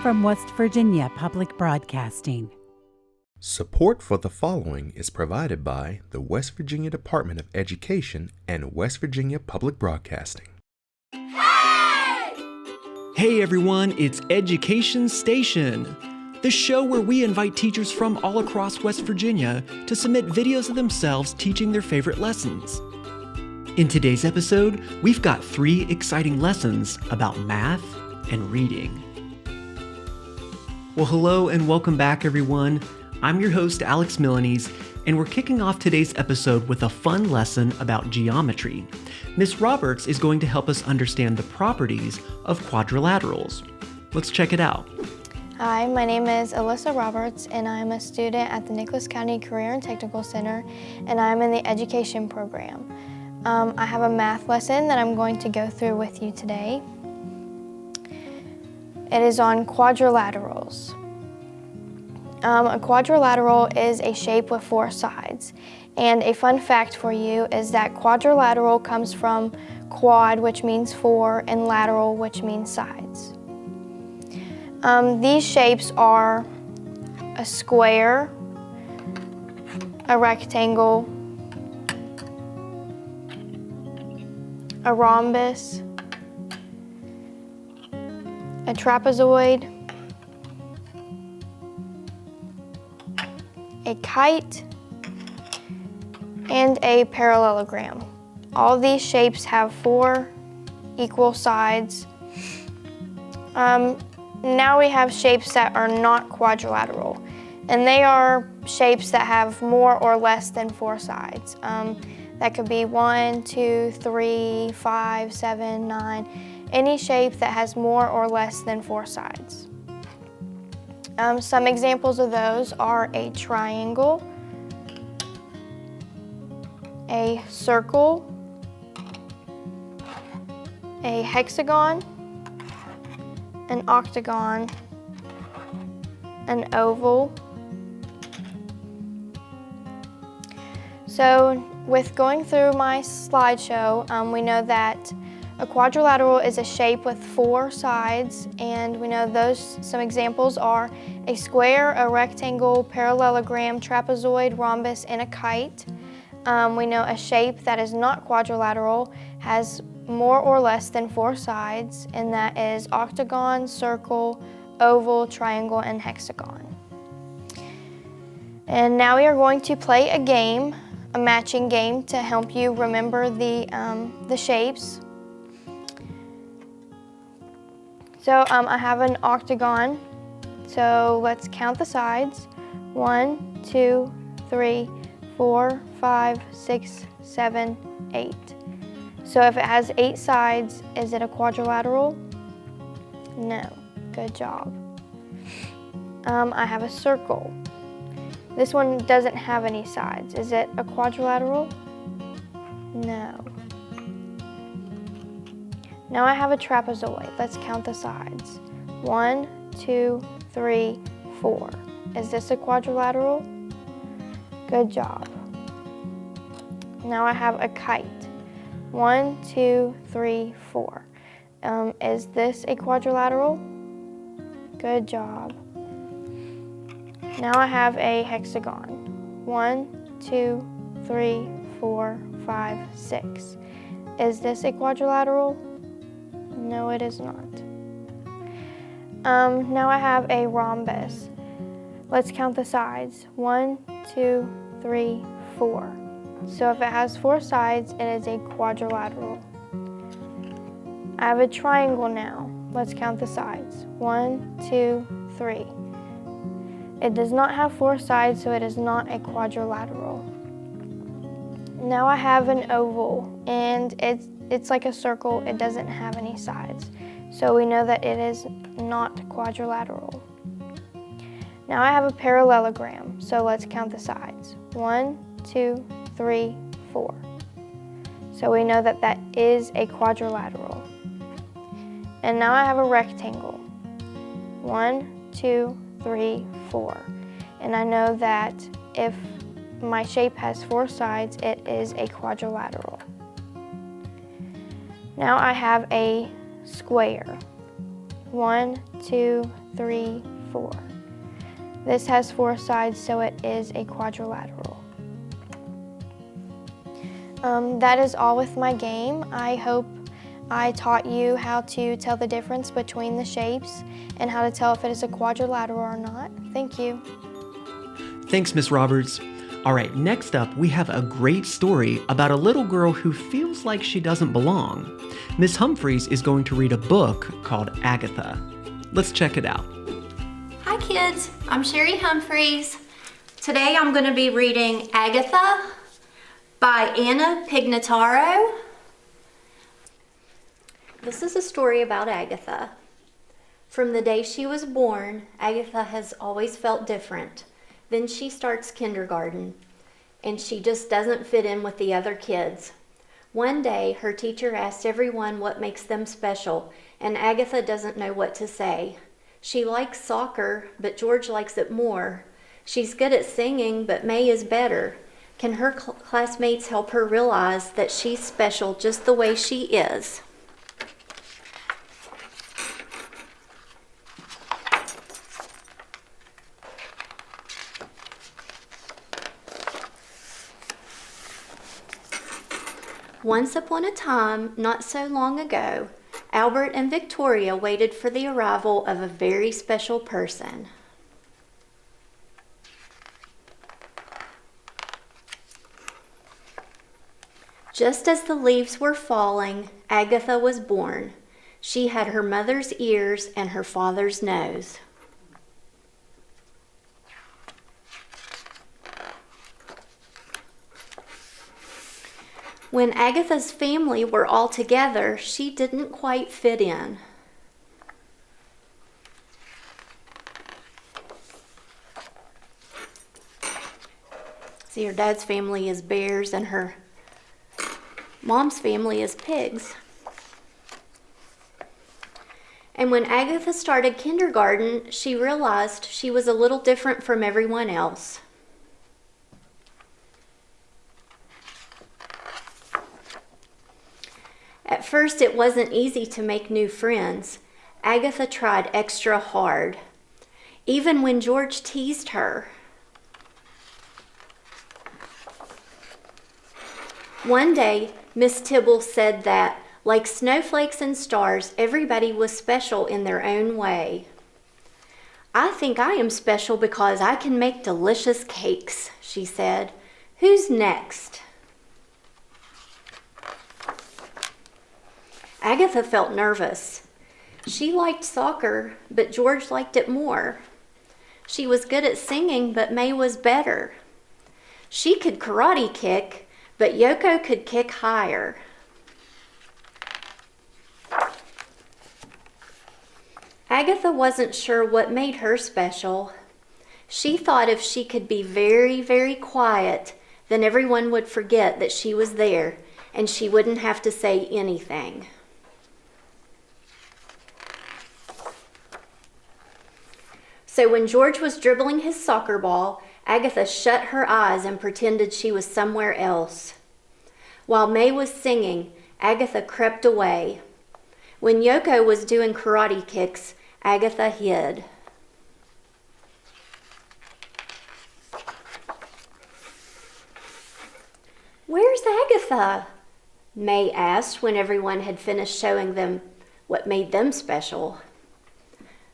from West Virginia Public Broadcasting. Support for the following is provided by the West Virginia Department of Education and West Virginia Public Broadcasting. Hey everyone, it's Education Station, the show where we invite teachers from all across West Virginia to submit videos of themselves teaching their favorite lessons. In today's episode, we've got 3 exciting lessons about math and reading. Well, hello and welcome back everyone. I'm your host, Alex Milanese, and we're kicking off today's episode with a fun lesson about geometry. Miss Roberts is going to help us understand the properties of quadrilaterals. Let's check it out. Hi, my name is Alyssa Roberts, and I'm a student at the Nicholas County Career and Technical Center, and I'm in the education program. I have a math lesson that I'm going to go through with you today. It is on quadrilaterals. A quadrilateral is a shape with 4 sides. And a fun fact for you is that quadrilateral comes from quad, which means 4, and lateral, which means sides. These shapes are a square, a rectangle, a rhombus, a trapezoid, a kite, and a parallelogram. All these shapes have 4 equal sides. Now we have shapes that are not quadrilateral, and they are shapes that have more or less than 4 sides. That could be 1, 2, 3, 5, 7, 9, any shape that has more or less than 4 sides. Some examples of those are a triangle, a circle, a hexagon, an octagon, an oval. So with going through my slideshow, we know that a quadrilateral is a shape with 4 sides, and we know some examples are a square, a rectangle, parallelogram, trapezoid, rhombus, and a kite. We know a shape that is not quadrilateral has more or less than 4 sides, and that is octagon, circle, oval, triangle, and hexagon. And now we are going to play a game, a matching game, to help you remember the shapes. So I have an octagon, so let's count the sides. 1, 2, 3, 4, 5, 6, 7, 8. So if it has 8 sides, is it a quadrilateral? No. Good job. I have a circle. This one doesn't have any sides. Is it a quadrilateral? No. Now I have a trapezoid. Let's count the sides. 1, 2, 3, 4. Is this a quadrilateral? Good job. Now I have a kite. 1, 2, 3, 4. Is this a quadrilateral? Good job. Now I have a hexagon. 1, 2, 3, 4, 5, 6. Is this a quadrilateral? No, it is not. Now I have a rhombus. Let's count the sides. 1, 2, 3, 4. So if it has 4 sides, it is a quadrilateral. I have a triangle now. Let's count the sides. 1, 2, 3. It does not have 4 sides, so it is not a quadrilateral. Now I have an oval, and it's like a circle. It doesn't have any sides. So we know that it is not quadrilateral. Now I have a parallelogram, so let's count the sides. 1, 2, 3, 4. So we know that that is a quadrilateral. And now I have a rectangle. 1, 2, 3, 4. And I know that if my shape has 4 sides, it is a quadrilateral. Now I have a square. 1, 2, 3, 4. This has 4 sides, so it is a quadrilateral. That is all with my game. I hope I taught you how to tell the difference between the shapes and how to tell if it is a quadrilateral or not. Thank you. Thanks, Miss Roberts. All right, next up, we have a great story about a little girl who feels like she doesn't belong. Miss Humphreys is going to read a book called Agatha. Let's check it out. Hi kids, I'm Sherri Humphreys. Today I'm going to be reading Agatha by Anna Pignataro. This is a story about Agatha. From the day she was born, Agatha has always felt different. Then she starts kindergarten, and she just doesn't fit in with the other kids. One day, her teacher asked everyone what makes them special, and Agatha doesn't know what to say. She likes soccer, but George likes it more. She's good at singing, but May is better. Can her classmates help her realize that she's special just the way she is? Once upon a time, not so long ago, Albert and Victoria waited for the arrival of a very special person. Just as the leaves were falling, Agatha was born. She had her mother's ears and her father's nose. When Agatha's family were all together, she didn't quite fit in. See, her dad's family is bears and her mom's family is pigs. And when Agatha started kindergarten, she realized she was a little different from everyone else. At first, it wasn't easy to make new friends. Agatha tried extra hard, even when George teased her. One day, Miss Tibble said that, like snowflakes and stars, everybody was special in their own way. "I think I am special because I can make delicious cakes," she said. "Who's next?" Agatha felt nervous. She liked soccer, but George liked it more. She was good at singing, but May was better. She could karate kick, but Yoko could kick higher. Agatha wasn't sure what made her special. She thought if she could be very, very quiet, then everyone would forget that she was there, and she wouldn't have to say anything. So when George was dribbling his soccer ball, Agatha shut her eyes and pretended she was somewhere else. While May was singing, Agatha crept away. When Yoko was doing karate kicks, Agatha hid. "Where's Agatha?" May asked when everyone had finished showing them what made them special.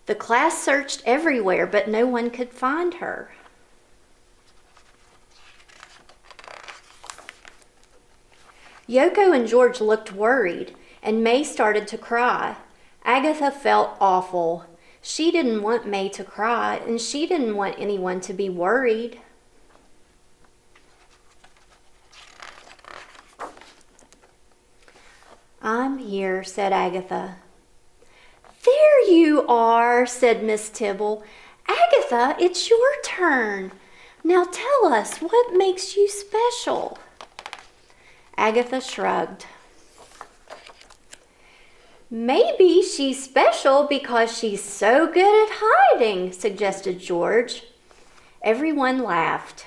The class searched everywhere, but no one could find her. Yoko and George looked worried, and May started to cry. Agatha felt awful. She didn't want May to cry, and she didn't want anyone to be worried. "I'm here," said Agatha. "There you are," said Miss Tibble. "Agatha, it's your turn. Now tell us, what makes you special?" Agatha shrugged. "Maybe she's special because she's so good at hiding," suggested George. Everyone laughed.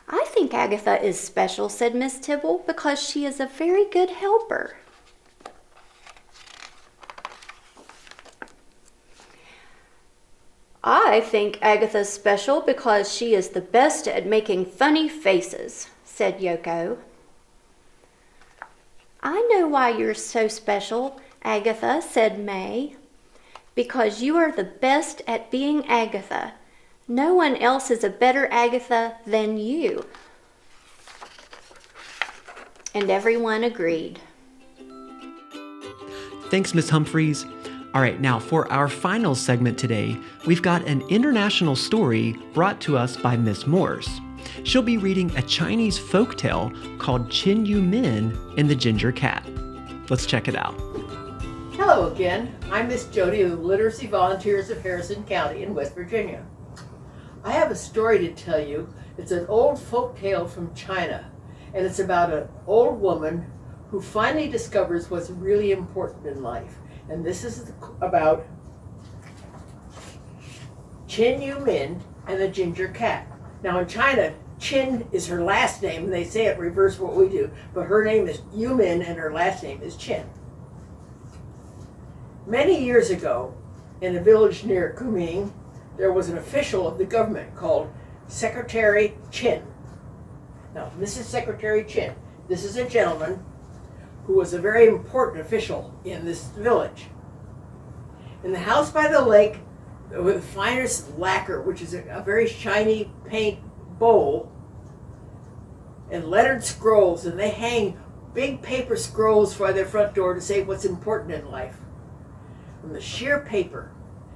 "I think Agatha is special," said Miss Tibble, "because she is a very good helper." I think Agatha's special because she is the best at making funny faces, said Yoko. I know why you're so special, Agatha, said May. Because you are the best at being Agatha. No one else is a better Agatha than you. And everyone agreed. Thanks, Miss Humphreys. All right, now for our final segment today, we've got an international story brought to us by Miss Morse. She'll be reading a Chinese folktale called Qin Yu Min and the Ginger Cat. Let's check it out. Hello again. I'm Miss Jody of the Literacy Volunteers of Harrison County in West Virginia. I have a story to tell you. It's an old folktale from China, and it's about an old woman who finally discovers what's really important in life. And this is about Qin Yu Min and the Ginger Cat. Now in China, Qin is her last name, and they say it reverse what we do, but her name is Yu Min and her last name is Qin. Many years ago, in a village near Kunming, there was an official of the government called Secretary Qin. Now, this is Secretary Qin. This is a gentleman who was a very important official in this village. In the house by the lake, with the finest lacquer, which is a very shiny paint bowl, and lettered scrolls, and they hang big paper scrolls by their front door to say what's important in life. From the sheer paper,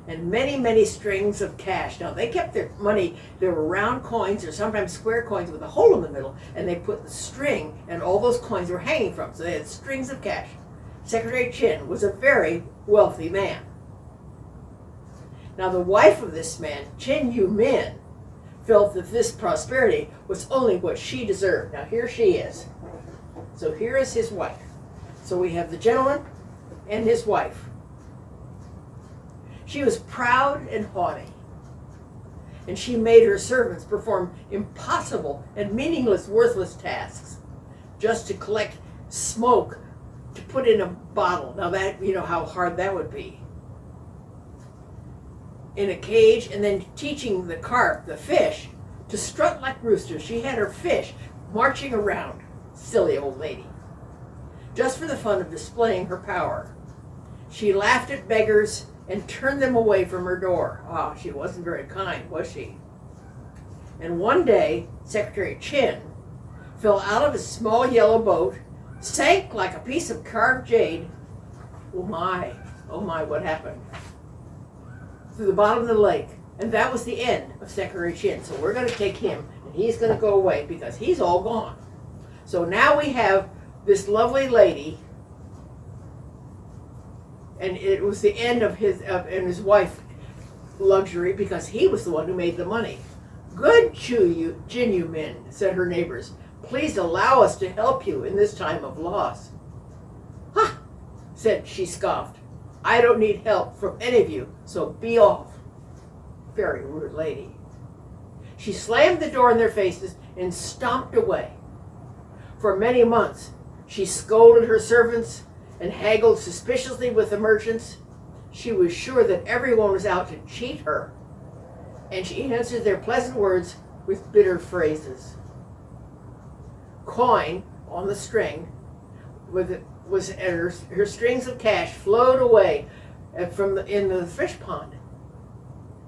and many, many strings of cash. Now, they kept their money, there were round coins or sometimes square coins with a hole in the middle, and they put the string, and all those coins were hanging from, so they had strings of cash. Secretary Qin was a very wealthy man. Now, the wife of this man, Qin Yu Min, felt that this prosperity was only what she deserved. Now, here she is. So here is his wife. So we have the gentleman and his wife. She was proud and haughty, and she made her servants perform impossible and meaningless, worthless tasks just to collect smoke to put in a bottle. Now that, you know how hard that would be. In a cage, and then teaching the carp, the fish, to strut like roosters. She had her fish marching around, silly old lady, just for the fun of displaying her power. She laughed at beggars and turned them away from her door. Ah, she wasn't very kind, was she? And one day, Secretary Qin fell out of his small yellow boat, sank like a piece of carved jade. Oh my, what happened? Through the bottom of the lake. And that was the end of Secretary Qin. So we're going to take him, and he's going to go away because he's all gone. So now we have this lovely lady, and it was the end of his and his wife luxury because he was the one who made the money. Good Qin Yu Min, said her neighbors. Please allow us to help you in this time of loss. Ha! Said she, scoffed. I don't need help from any of you, so be off. Very rude lady. She slammed the door in their faces and stomped away. For many months, she scolded her servants and haggled suspiciously with the merchants. She was sure that everyone was out to cheat her, and she answered their pleasant words with bitter phrases. Coin on the string her strings of cash flowed away in the fish pond.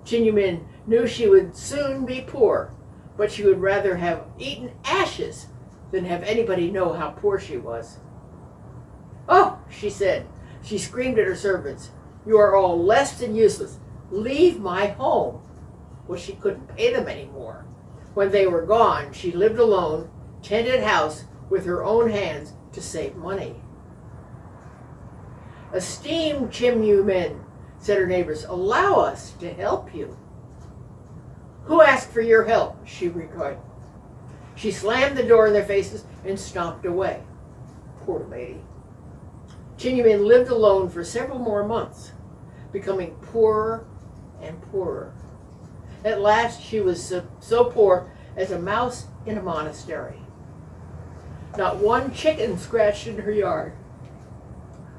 Qin Yu Min knew she would soon be poor, but she would rather have eaten ashes than have anybody know how poor she was. Oh, she said. She screamed at her servants. You are all less than useless. Leave my home. Well, she couldn't pay them anymore. When they were gone, she lived alone, tended house with her own hands to save money. Esteemed Qin Yu Min, said her neighbors, allow us to help you. Who asked for your help? She replied. She slammed the door in their faces and stomped away. Poor lady. Qin Yu Min lived alone for several more months, becoming poorer and poorer. At last, she was so poor as a mouse in a monastery. Not one chicken scratched in her yard.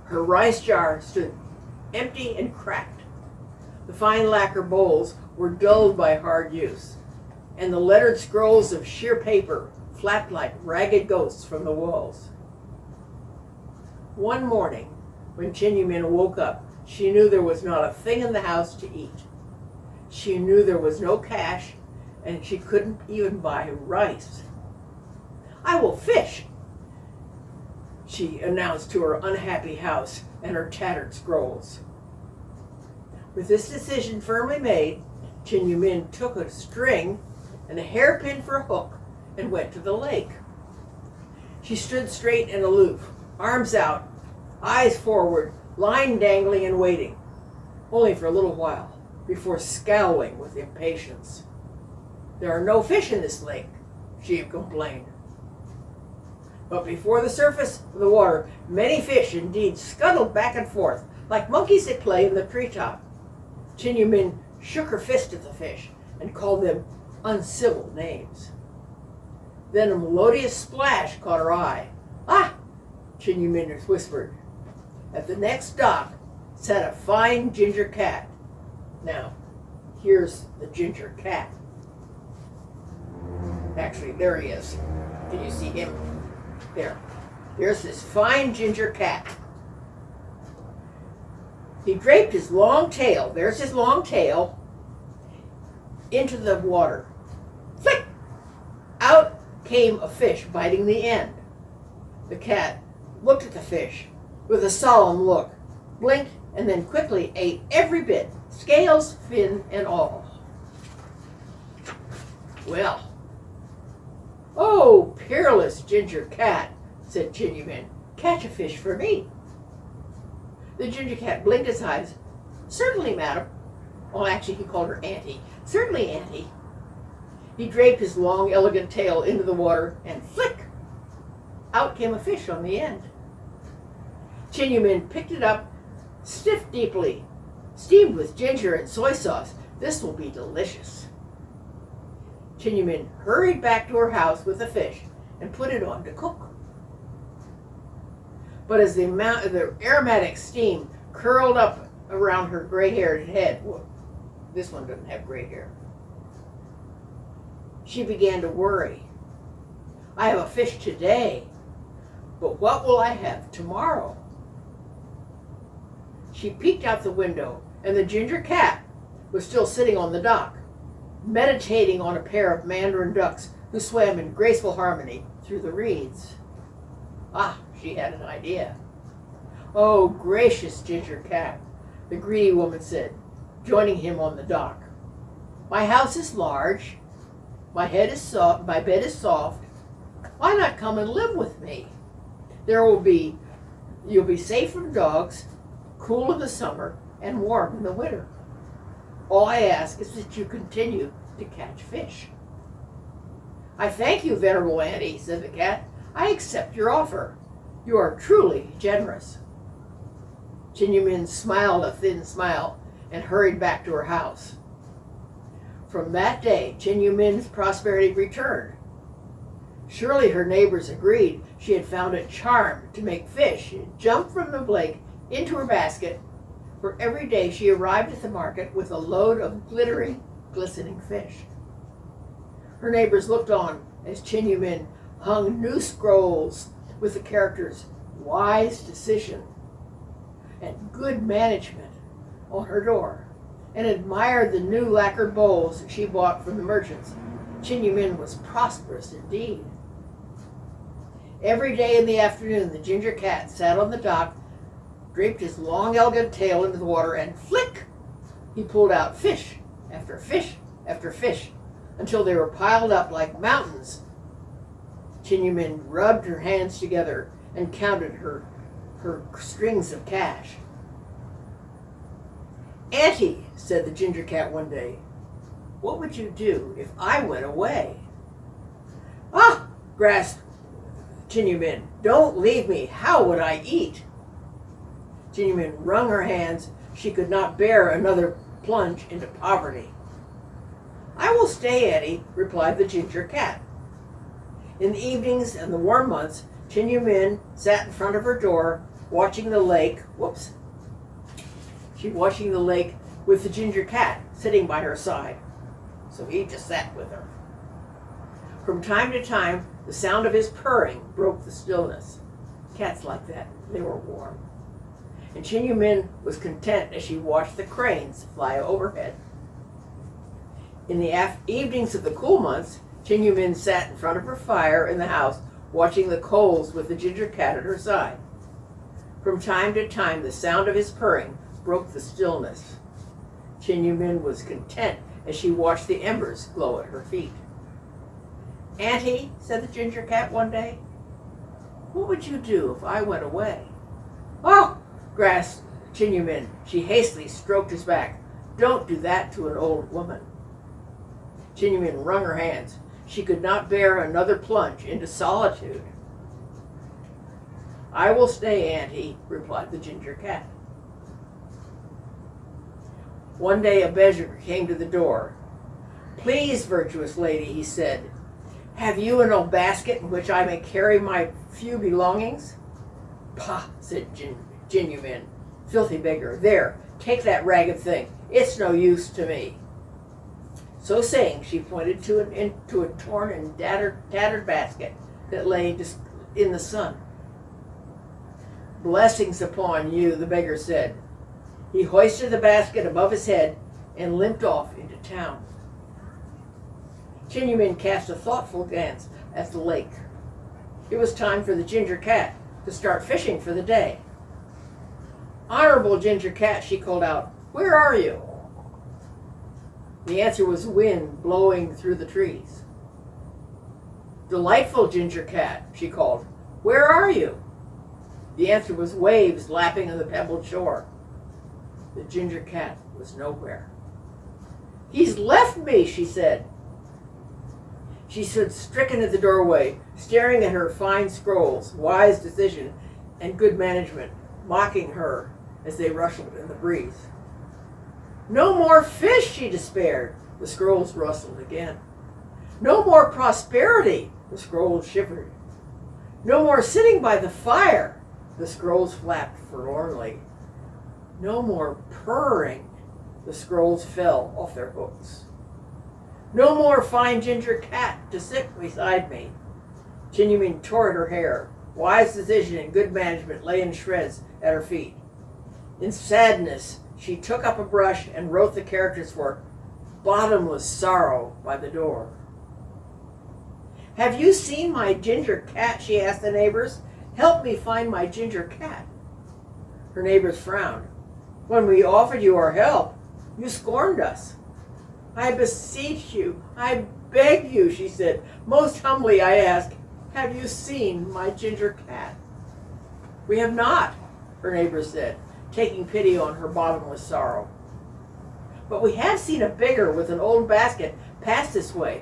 Her rice jar stood empty and cracked. The fine lacquer bowls were dulled by hard use, and the lettered scrolls of sheer paper flapped like ragged ghosts from the walls. One morning, when Chin woke up, she knew there was not a thing in the house to eat. She knew there was no cash, and she couldn't even buy rice. "I will fish," she announced to her unhappy house and her tattered scrolls. With this decision firmly made, Chin took a string and a hairpin for a hook and went to the lake. She stood straight and aloof, arms out, eyes forward, line dangling and waiting, only for a little while, before scowling with impatience. "There are no fish in this lake," she complained. But before the surface of the water, many fish indeed scuttled back and forth, like monkeys at play in the treetop. Chin shook her fist at the fish and called them uncivil names. Then a melodious splash caught her eye. "Ah!" Chin whispered. At the next dock sat a fine ginger cat. Now, here's the ginger cat. Actually, there he is. Can you see him? There. There's this fine ginger cat. He draped his long tail, there's his long tail, into the water. Flick! Out came a fish biting the end. The cat looked at the fish with a solemn look, blinked, and then quickly ate every bit, scales, fin, and all. "Well, oh, peerless ginger cat," said Chin, "catch a fish for me." The ginger cat blinked his eyes. "Certainly, madam." Well, actually, he called her Auntie. "Certainly, Auntie." He draped his long, elegant tail into the water, and flick! Out came a fish on the end. Chin picked it up, sniffed deeply. "Steamed with ginger and soy sauce. This will be delicious." Chin hurried back to her house with the fish and put it on to cook. But as the aromatic steam curled up around her gray-haired head, well, this one doesn't have gray hair, she began to worry. "I have a fish today, but what will I have tomorrow?" She peeked out the window, and the ginger cat was still sitting on the dock, meditating on a pair of mandarin ducks who swam in graceful harmony through the reeds. Ah, she had an idea. "Oh, gracious ginger cat," the greedy woman said, joining him on the dock. "My house is large, my bed is soft. Why not come and live with me? You'll be safe from dogs, cool in the summer, and warm in the winter. All I ask is that you continue to catch fish." "I thank you, venerable Auntie," said the cat. "I accept your offer. You are truly generous." Chin smiled a thin smile and hurried back to her house. From that day, Chin prosperity returned. Surely her neighbors agreed she had found a charm to make fish jump from the lake into her basket, for every day she arrived at the market with a load of glistening fish. Her neighbors looked on as Chin hung new scrolls with the characters "wise decision" and "good management" on her door, and admired the new lacquered bowls she bought from the merchants. Chin was prosperous indeed. Every day in the afternoon, the ginger cat sat on the dock, draped his long, elegant tail into the water, and flick! He pulled out fish after fish after fish, until they were piled up like mountains. Chin rubbed her hands together and counted her strings of cash. "Auntie," said the ginger cat one day, "what would you do if I went away?" "Ah!" grasped Chin, "don't leave me. How would I eat?" Chin wrung her hands. She could not bear another plunge into poverty. "I will stay, Auntie," replied the ginger cat. In the evenings and the warm months, Chin sat in front of her door, watching the lake. Watching the lake with the ginger cat sitting by her side. So he just sat with her. From time to time, the sound of his purring broke the stillness. Cats like that, they were warm. And Chin Yu Min was content as she watched the cranes fly overhead. In the evenings of the cool months, Chin Yu Min sat in front of her fire in the house, watching the coals with the ginger cat at her side. From time to time, the sound of his purring broke the stillness. Chin Yu Min was content as she watched the embers glow at her feet. "Auntie," said the ginger cat one day, "what would you do if I went away?" "Oh," gasped Chin Yu Min. She hastily stroked his back. "Don't do that to an old woman." Chin Yu Min wrung her hands. She could not bear another plunge into solitude. "I will stay, Auntie," replied the ginger cat. One day a beggar came to the door. "Please, virtuous lady," he said, "have you an old basket in which I may carry my few belongings?" "Pah," said Chin Yu Min, "filthy beggar. There, take that ragged thing. It's no use to me." So saying, she pointed to a torn and tattered basket that lay in the sun. "Blessings upon you," the beggar said. He hoisted the basket above his head and limped off into town. Chin Yu Min cast a thoughtful glance at the lake. It was time for the ginger cat to start fishing for the day. "Honorable ginger cat," she called out, "where are you?" The answer was wind blowing through the trees. "Delightful ginger cat," she called, "where are you?" The answer was waves lapping on the pebbled shore. The ginger cat was nowhere. "He's left me," she said. She stood stricken at the doorway, staring at her fine scrolls, wise decision, and good management, mocking her as they rustled in the breeze. "No more fish," she despaired. The scrolls rustled again. "No more prosperity," the scrolls shivered. "No more sitting by the fire," the scrolls flapped forlornly. "No more purring," the scrolls fell off their hooks. "No more fine ginger cat to sit beside me." Chin Yu Min tore at her hair. Wise decision and good management lay in shreds at her feet. In sadness, she took up a brush and wrote the characters for "Bottomless Sorrow" by the door. "Have you seen my ginger cat?" she asked the neighbors. "Help me find my ginger cat." Her neighbors frowned. "When we offered you our help, you scorned us." "I beseech you, I beg you," she said. "Most humbly I ask, have you seen my ginger cat?" "We have not," her neighbors said, taking pity on her bottomless sorrow. "But we have seen a beggar with an old basket pass this way.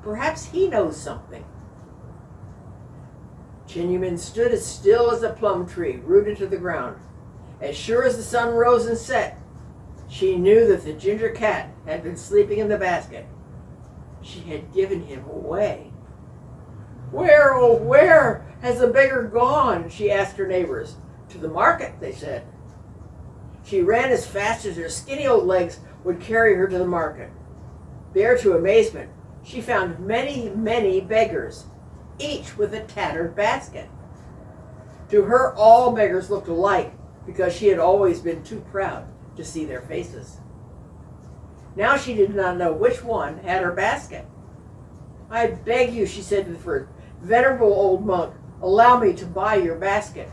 Perhaps he knows something." Chin Yu Min stood as still as a plum tree rooted to the ground. As sure as the sun rose and set, she knew that the ginger cat had been sleeping in the basket. She had given him away. "Where, oh where has the beggar gone?" she asked her neighbors. "To the market," they said. She ran as fast as her skinny old legs would carry her to the market. There, to amazement, she found many, many beggars, each with a tattered basket. To her, all beggars looked alike because she had always been too proud to see their faces. Now she did not know which one had her basket. "I beg you," she said to the first, "venerable old monk, allow me to buy your basket."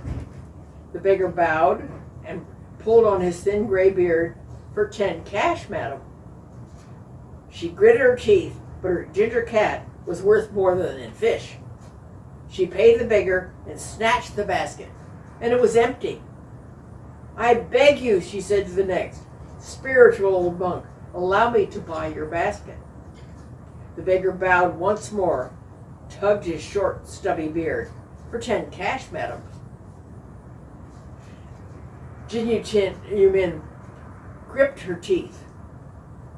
The beggar bowed and pulled on his thin gray beard. "For 10 cash, madam." She gritted her teeth, but her ginger cat was worth more than in fish. She paid the beggar and snatched the basket, and it was empty. "I beg you," she said to the next, "spiritual old monk, allow me to buy your basket." The beggar bowed once more, tugged his short, stubby beard. "For 10 cash, madam." Chin Yu Min gripped her teeth,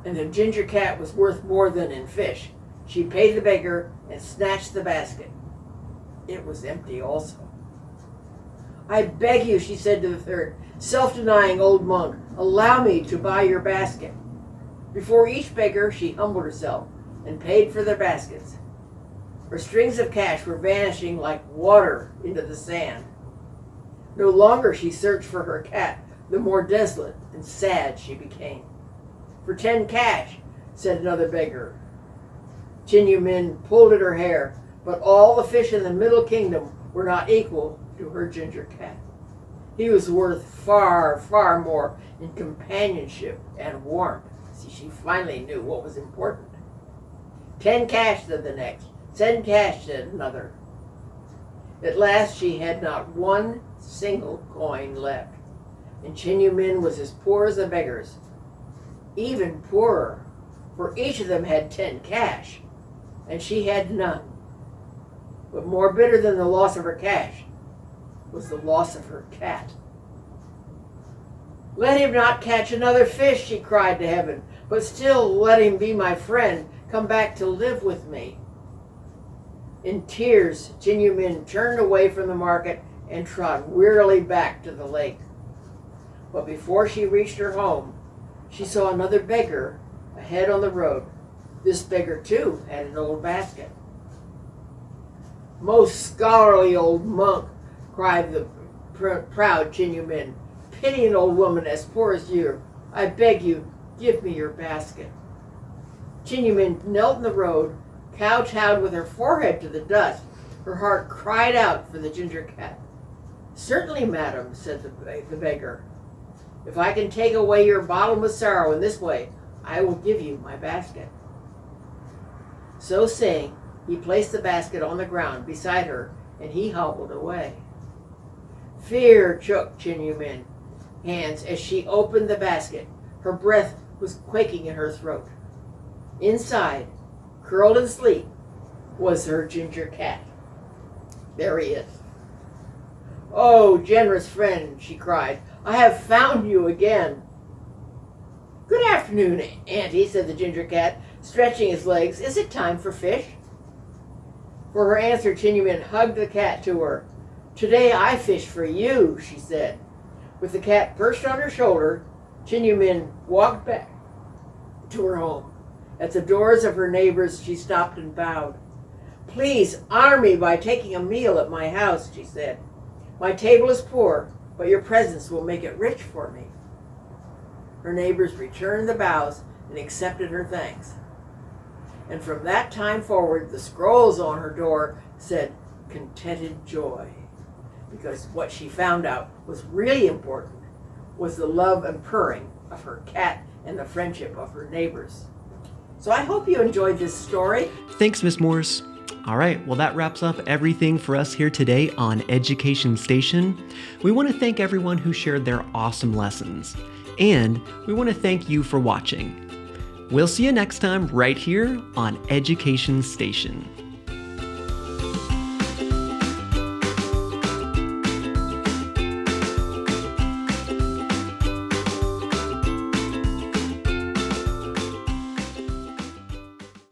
and the ginger cat was worth more than in fish. She paid the beggar and snatched the basket. It was empty also. I beg you, she said to the third, self-denying old monk, allow me to buy your basket. Before each beggar, she humbled herself and paid for their baskets. Her strings of cash were vanishing like water into the sand. No longer she searched for her cat, the more desolate and sad she became. For 10 cash, said another beggar. Min pulled at her hair, but all the fish in the Middle Kingdom were not equal to her ginger cat. He was worth far, far more in companionship and warmth. See, she finally knew what was important. 10 cash, said the next. 10 cash, said another. At last she had not one single coin left, and Min was as poor as the beggars, even poorer, for each of them had 10 cash, and she had none. But more bitter than the loss of her cash was the loss of her cat. Let him not catch another fish, she cried to heaven, but still let him be my friend, come back to live with me. In tears, Min turned away from the market and trod wearily back to the lake. But before she reached her home, she saw another beggar ahead on the road. This beggar, too, had an old basket. Most scholarly old monk, cried the proud Min, pity an old woman as poor as you. I beg you, give me your basket. Min knelt in the road, kowtowed with her forehead to the dust. Her heart cried out for the ginger cat. Certainly, madam, said the beggar. If I can take away your bottomless sorrow in this way, I will give you my basket. So saying, he placed the basket on the ground beside her, and he hobbled away. Fear shook Min hands as she opened the basket. Her breath was quaking in her throat. Inside, curled in sleep, was her ginger cat. There he is. Oh, generous friend, she cried, I have found you again. Good afternoon, Auntie, said the ginger cat, stretching his legs. Is it time for fish? For her answer, Min hugged the cat to her. Today I fish for you, she said. With the cat perched on her shoulder, Min walked back to her home. At the doors of her neighbors, she stopped and bowed. Please honor me by taking a meal at my house, she said. My table is poor, but your presence will make it rich for me. Her neighbors returned the bows and accepted her thanks. And from that time forward, the scrolls on her door said, Contented Joy. Because what she found out was really important was the love and purring of her cat and the friendship of her neighbors. So I hope you enjoyed this story. Thanks, Miss Morse. All right, well, that wraps up everything for us here today on Education Station. We want to thank everyone who shared their awesome lessons. And we want to thank you for watching. We'll see you next time right here on Education Station.